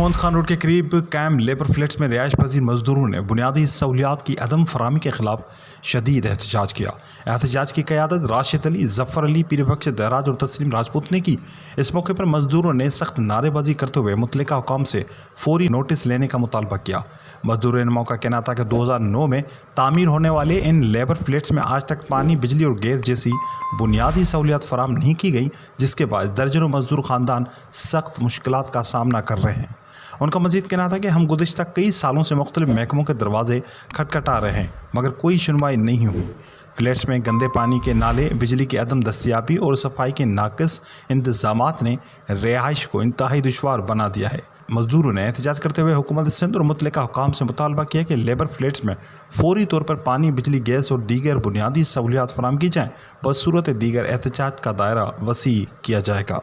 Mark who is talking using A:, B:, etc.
A: Mohammad Khan road के करीब camp labour flats में रिहाइश पजीर मजदूरों ने बुनियादी सहूलियात की अदम फराहमी के खिलाफ शदीद एहतजाज किया। एहतजाज की क़यादत राशिद अली, जफ़र अली, पीर बख्श दराज और तस्लीम राजपूत ने की। इस मौके पर मजदूरों ने सख्त नारेबाजी करते हुए मुतल्लिका हुकाम से फौरी नोटिस लेने का मुतालबा किया। मजदूरों ने मौका कहना था कि 2009 में तामीर होने वाले इन लेबर फ्लैट्स में आज तक पानी, बिजली और गैस जैसी बुनियादी सहूलियात फराहम नहीं की गई, जिसके बाद दर्जनों मजदूर ख़ानदान सख्त मुश्किलात का सामना कर रहे हैं। उनका मजीद कहना था कि हम गुज़िश्ता कई सालों से मुख्तलिफ महकमों के दरवाजे खटखटा रहे हैं मगर कोई सुनवाई नहीं हुई। फ्लैट्स में गंदे पानी के नाले, बिजली की अदम दस्तियाबी और सफाई के नाक़िस इंतज़ामात ने रिहाइश को इंतहाई दुश्वार बना दिया है। मजदूरों ने एहतजाज करते हुए हुकूमत सिंध और मुतल्लिका हुकाम से मुतालबा किया कि लेबर फ्लैट्स में फौरी तौर पर पानी, बिजली, गैस और दीगर बुनियादी सहूलियात फराहम की जाएँ। बसूरत दीगर एहतजाज का दायरा वसी किया जाएगा।